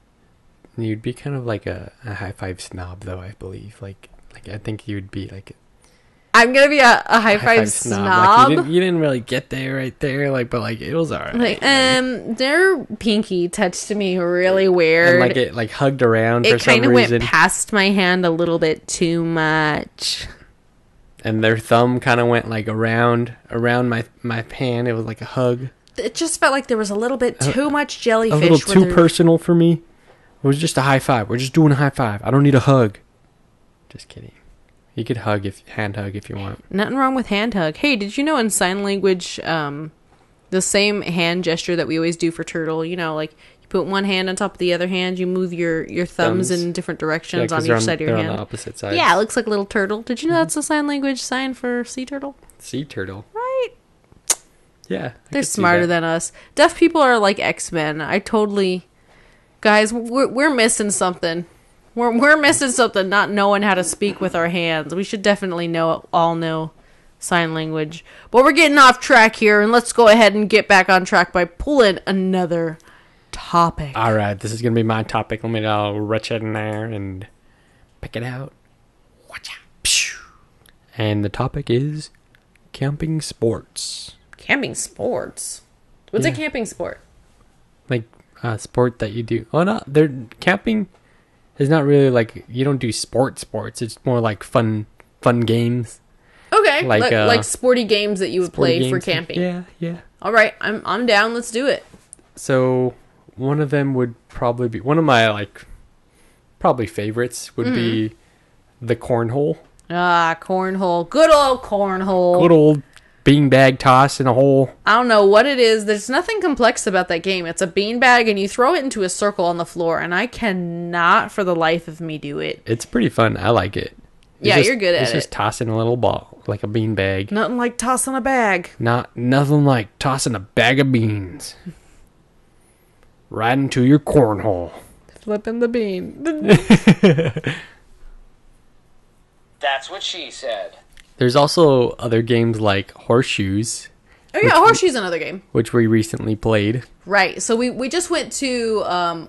You'd be kind of like a high five snob, though, I believe. Like I think you'd be like I'm gonna be a high five snob. Like, you didn't really get there right there, like, but like it was alright. Like, their pinky touched me really weird. And like it like hugged around for some reason. It kind of went past my hand a little bit too much. And their thumb kind of went like around my hand. It was like a hug. It just felt like there was a little bit too much jellyfish. A little too personal for me. It was just a high five. We're just doing a high five. I don't need a hug. Just kidding. You could hand hug if you want. Nothing wrong with hand hug. Hey, did you know in sign language, the same hand gesture that we always do for turtle, you know, like you put one hand on top of the other hand, you move your thumbs in different directions on each side of your hand. They're on the opposite side. Yeah, it looks like a little turtle. Did you know that's a sign language sign for sea turtle? Sea turtle. Right. Yeah. They're smarter than us. Deaf people are like X-Men. Guys, we're missing something. We're missing something, not knowing how to speak with our hands. We should definitely all know sign language. But we're getting off track here, and let's go ahead and get back on track by pulling another topic. All right, this is going to be my topic. Let me reach in there and pick it out. Watch out. And the topic is camping sports. Camping sports? What's a camping sport? Like a sport that you do. Oh, no, camping is not really like, you don't do sports. It's more like fun games. Okay, like sporty games that you would play for camping. Yeah. All right, I'm down. Let's do it. So one of them would probably be one of my probably favorites would be the cornhole. Ah, cornhole. Good old cornhole. Good old beanbag toss in a hole. I don't know what it is. There's nothing complex about that game. It's a beanbag and you throw it into a circle on the floor, and I cannot for the life of me do it. It's pretty fun. I like it. You're good at it. It's just tossing a little ball like a beanbag. Nothing like tossing a bag. Nothing like tossing a bag of beans right into your cornhole. Flipping the bean. That's what she said. There's also other games like horseshoes. Oh yeah, horseshoes another game. Which we recently played. Right. So we just went to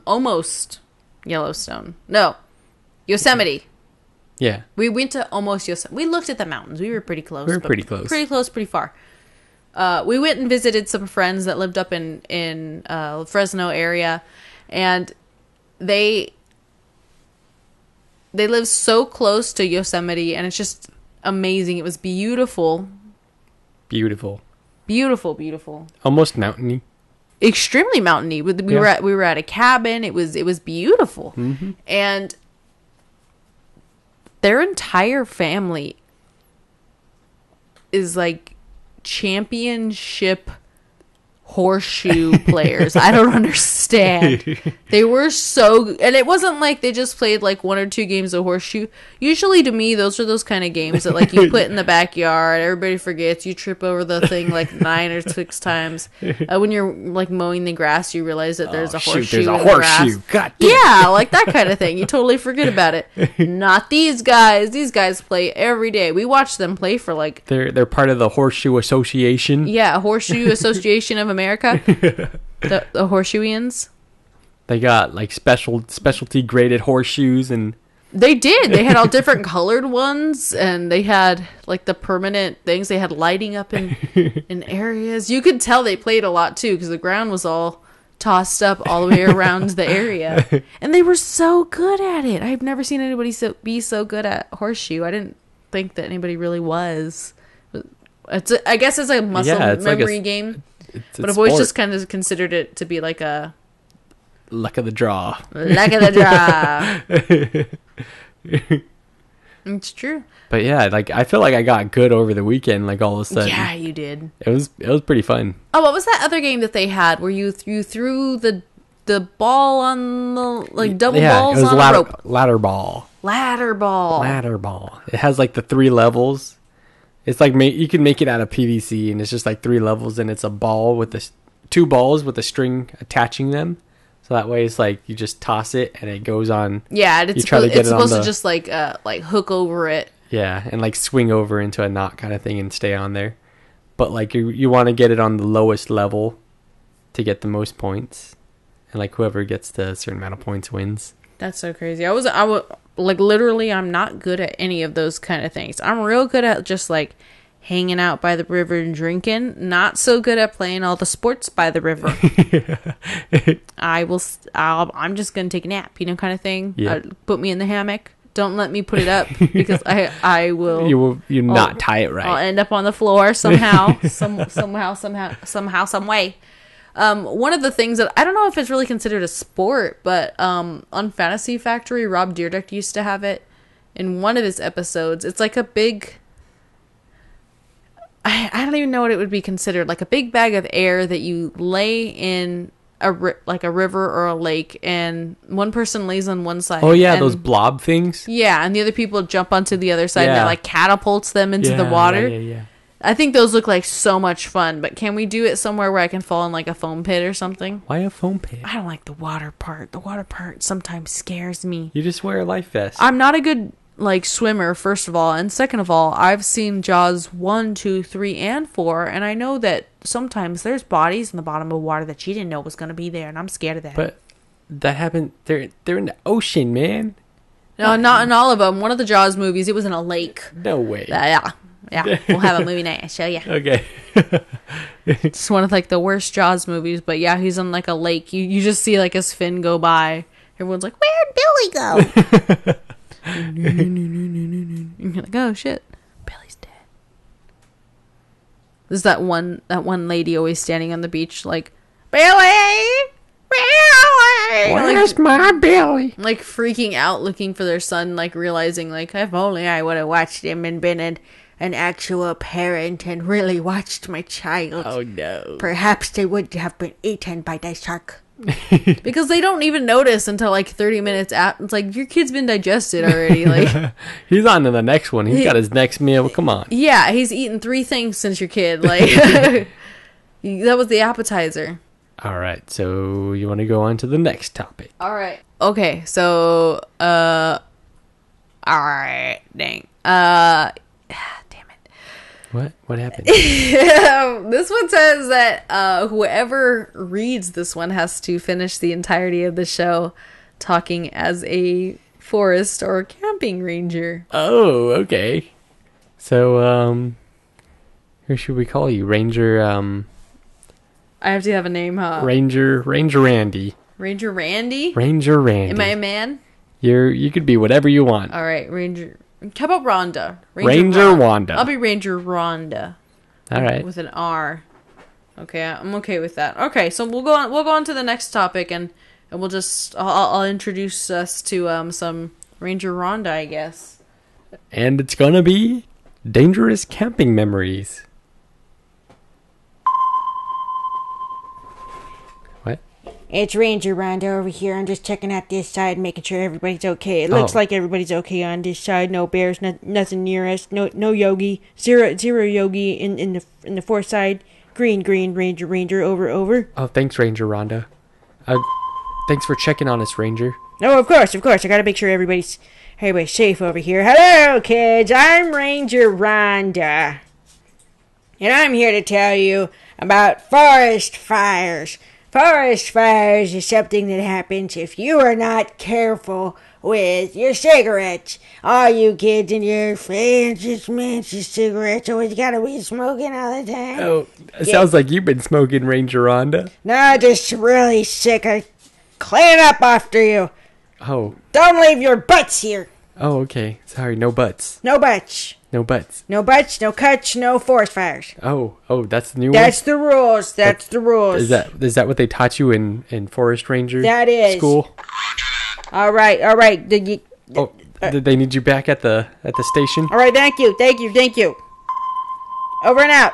almost Yellowstone. No. Yosemite. Yeah. We went to almost Yosemite. We looked at the mountains. We were pretty close. Pretty close. Pretty close, pretty far. We went and visited some friends that lived up in Fresno area, and they live so close to Yosemite, and it's just amazing. It was beautiful. Beautiful. Almost mountainy. Extremely mountainy. We were at a cabin. It was beautiful. Mm-hmm. And their entire family is like championship horseshoe players. I don't understand. They were so, and it wasn't like they just played like one or two games of horseshoe. Usually to me, those are those kind of games that like you put in the backyard, everybody forgets, you trip over the thing like 9 or 6 times. When you're like mowing the grass, you realize that there's a horseshoe. There's a horseshoe. God damn. Yeah, like that kind of thing. You totally forget about it. Not these guys. These guys play every day. We watch them play for like, they're part of the Horseshoe Association. Yeah, Horseshoe Association of America. The Horseshoeians. They got like specialty graded horseshoes, and they did. They had all different colored ones, and they had like the permanent things. They had lighting up in areas. You could tell they played a lot too, because the ground was all tossed up all the way around the area, and they were so good at it. I've never seen anybody be so good at horseshoe. I didn't think that anybody really was. I guess it's a muscle memory game. But I've always just kind of considered it to be like a luck of the draw. It's true. But yeah, like I feel like I got good over the weekend. Like all of a sudden, yeah, you did. It was pretty fun. Oh, what was that other game that they had where you threw the ball on the like double balls it was on a rope? Ladder ball. It has like the 3 levels. It's like you can make it out of PVC, and it's just like 3 levels, and it's a ball with 2 balls with a string attaching them. So that way, it's like you just toss it, and it goes on. Yeah, it's supposed to just like hook over it. Yeah, and like swing over into a knot kind of thing and stay on there. But like you want to get it on the lowest level to get the most points, and like whoever gets to a certain amount of points wins. That's so crazy. like literally I'm not good at any of those kind of things. I'm real good at just like hanging out by the river and drinking. Not so good at playing all the sports by the river. I'm just gonna take a nap, kind of thing. Yeah. Put me in the hammock. Don't let me put it up because I will. You not tie it right. I'll end up on the floor somehow, some way. One of the things that I don't know if it's really considered a sport, but on Fantasy Factory, Rob Dyrdek used to have it in one of his episodes. It's like a big. I don't even know what it would be considered, like a big bag of air that you lay in like a river or a lake, and one person lays on one side. Oh yeah, those blob things. Yeah, and the other people jump onto the other side and it like catapults them into the water. Yeah. I think those look like so much fun, but can we do it somewhere where I can fall in like a foam pit or something? Why a foam pit? I don't like the water part. The water part sometimes scares me. You just wear a life vest. I'm not a good swimmer, first of all, and second of all, I've seen Jaws 1, 2, 3, and 4, and I know that sometimes there's bodies in the bottom of water that you didn't know was going to be there, and I'm scared of that. But that happened. They're in the ocean, man. No, not in all of them. One of the Jaws movies, it was in a lake. No way. Yeah. We'll have a movie night. I'll show you. Okay. It's one of like the worst Jaws movies, but yeah, he's on like a lake. You just see like his fin go by. Everyone's like, "Where'd Billy go?" You're like, "Oh shit, Billy's dead." There's that one lady always standing on the beach like, "Billy, where's my Billy?" Like freaking out, looking for their son, like realizing like, if only I would have watched him and been an actual parent and really watched my child. Oh no. Perhaps they would have been eaten by the shark. Because they don't even notice until like 30 minutes after. It's like, your kid's been digested already. Like he's on to the next one. He's got his next meal. Come on. Yeah, he's eaten 3 things since your kid. Like that was the appetizer. All right, so you want to go on to the next topic? All right. Okay, so all right, dang. Damn it. What happened? This one says that whoever reads this one has to finish the entirety of the show talking as a forest or camping ranger. Oh, okay. So, who should we call you? Ranger, I have to have a name, huh? Ranger Randy. Ranger Randy? Ranger Randy. Am I a man? You could be whatever you want. All right, Ranger. How about Rhonda? Ranger Wanda. I'll be Ranger Rhonda. All right. With an R. Okay, I'm okay with that. Okay, so we'll go on to the next topic, and we'll just I'll introduce us to some Ranger Rhonda, I guess. And it's gonna be dangerous camping memories. It's Ranger Rhonda over here. I'm just checking out this side, making sure everybody's okay. It looks like everybody's okay on this side. No bears, nothing near us. No yogi. Zero yogi in the fourth side. Green Ranger over. Oh, thanks, Ranger Rhonda. Thanks for checking on us, Ranger. Oh, of course. I gotta make sure everybody's safe over here. Hello, kids. I'm Ranger Rhonda, and I'm here to tell you about forest fires. Forest fires is something that happens if you are not careful with your cigarettes. All you kids and your fancy cigarettes always gotta be smoking all the time. Oh, it sounds like you've been smoking, Ranger Rhonda. No, just really sick of cleaning up after you. Oh. Don't leave your butts here. Oh, okay. Sorry, no butts. No butts. No butts. No butts, no cuts, no forest fires. Oh, that's the new one? That's the rules. That's the rules. Is that what they taught you in Forest Ranger that is. School? All right. Did they need you back at the station? All right, thank you. Over and out.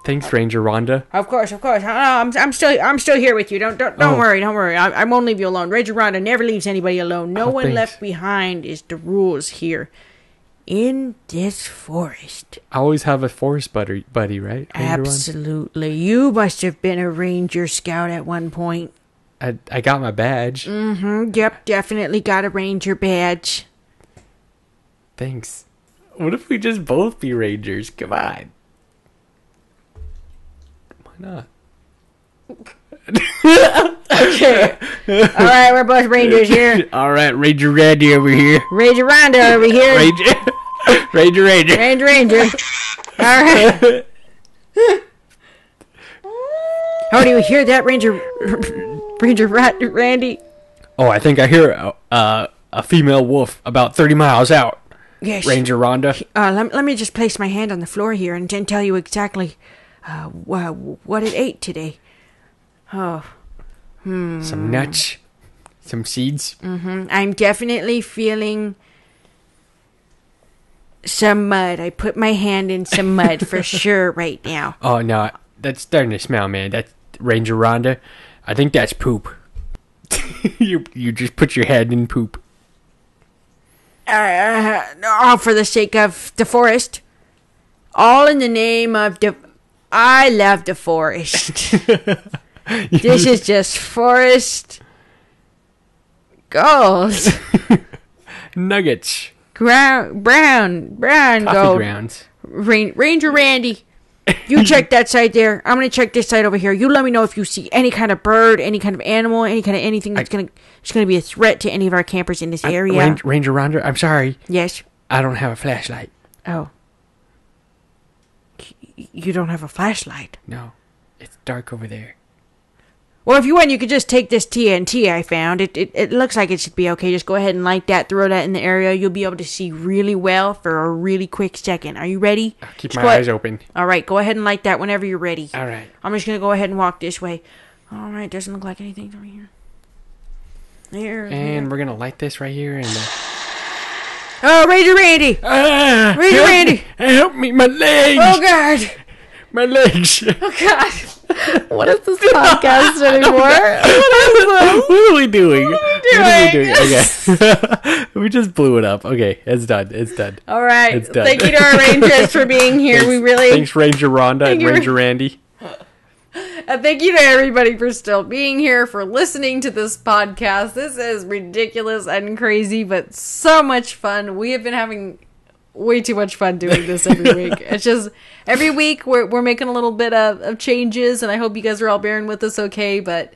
Thanks, Ranger Rhonda. Of course. I'm still here with you. Don't worry. I won't leave you alone. Ranger Rhonda never leaves anybody alone. No one left behind is the rules here. In this forest. I always have a forest buddy, right? Ranger Absolutely. Rhonda? You must have been a Ranger Scout at one point. I got my badge. Mm-hmm. Yep, definitely got a Ranger badge. Thanks. What if we just both be Rangers? Come on. Why not? Okay. All right, we're both rangers here. All right, Ranger Randy over here. Ranger Rhonda over here. Ranger. Ranger. All right. How do you hear that, Ranger Randy? Oh, I think I hear a female wolf about 30 miles out. Yes. Ranger Rhonda. Let me just place my hand on the floor here and then tell you exactly what it ate today. Oh. Some nuts. Some seeds. Mm-hmm. I'm definitely feeling some mud. I put my hand in some mud for sure right now. Oh, no. That's starting to smell, man. That's Ranger Rhonda. I think that's poop. You just put your head in poop. All for the sake of the forest. All in the name of I love the forest. This is just forest gold. Nuggets. Brown Coffee gold. grounds. Ranger Randy, you check that side there. I'm gonna check this side over here. You let me know if you see any kind of bird, any kind of animal, any kind of anything that's gonna be a threat to any of our campers in this area. Ranger Rhonda, I'm sorry. Yes. I don't have a flashlight. Oh. You don't have a flashlight? No. It's dark over there. Well, if you want, you could just take this TNT I found. It looks like it should be okay. Just go ahead and light that. Throw that in the area. You'll be able to see really well for a really quick second. Are you ready? I'll keep my eyes open. All right. Go ahead and light that whenever you're ready. All right. I'm just going to go ahead and walk this way. All right. Doesn't look like anything's over here. And we're going to light this right here. And oh, Ranger Randy! Ranger Randy! Help me, my legs! Oh, God! My legs! Oh, God! What is this podcast anymore? What are we doing? Okay. We just blew it up. Okay, it's done. All right. It's done. Thank you to our rangers for being here. Thanks, Ranger Rhonda and Ranger Randy. And thank you to everybody for still being here, for listening to this podcast. This is ridiculous and crazy, but so much fun. We have been having way too much fun doing this every week. It's just every week we're making a little bit of changes, and I hope you guys are all bearing with us okay, but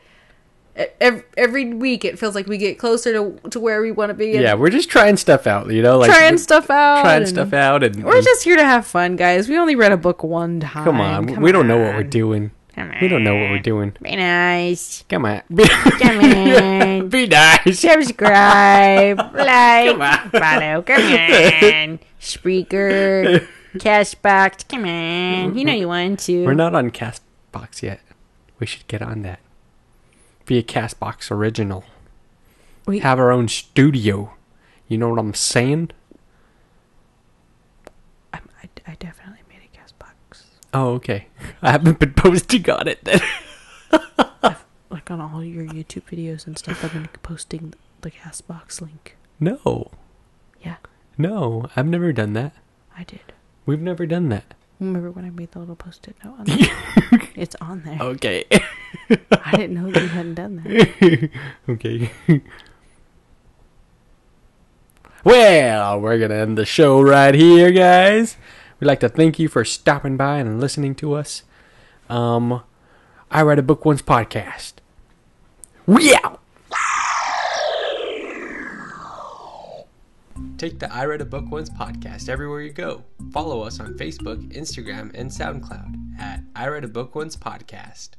every week it feels like we get closer to where we want to be. Yeah, we're just trying stuff out, you know? Like trying stuff out. And we're just here to have fun, guys. We only read a book one time. Come on. We don't know what we're doing. We don't know what we're doing. Be nice. Come on. Come on. Be nice. Subscribe. Like. Come on. Follow. Come on. Spreaker. Castbox. Come on. You know you want to. We're not on Castbox yet. We should get on that. Be a Castbox original. Have our own studio. You know what I'm saying? I definitely made a Castbox. Oh, okay. I haven't been posting on it then. Like on all your YouTube videos and stuff, I've been posting the Castbox link. No. Yeah. No, I've never done that. I did. We've never done that. Remember when I made the little post-it note on there? It's on there. Okay. I didn't know that you hadn't done that. Okay. Well, we're going to end the show right here, guys. We'd like to thank you for stopping by and listening to us. I Read a Book Once podcast. We out! Take the I Read a Book Once podcast everywhere you go. Follow us on Facebook, Instagram, and Soundcloud at I Read a Book Once Podcast.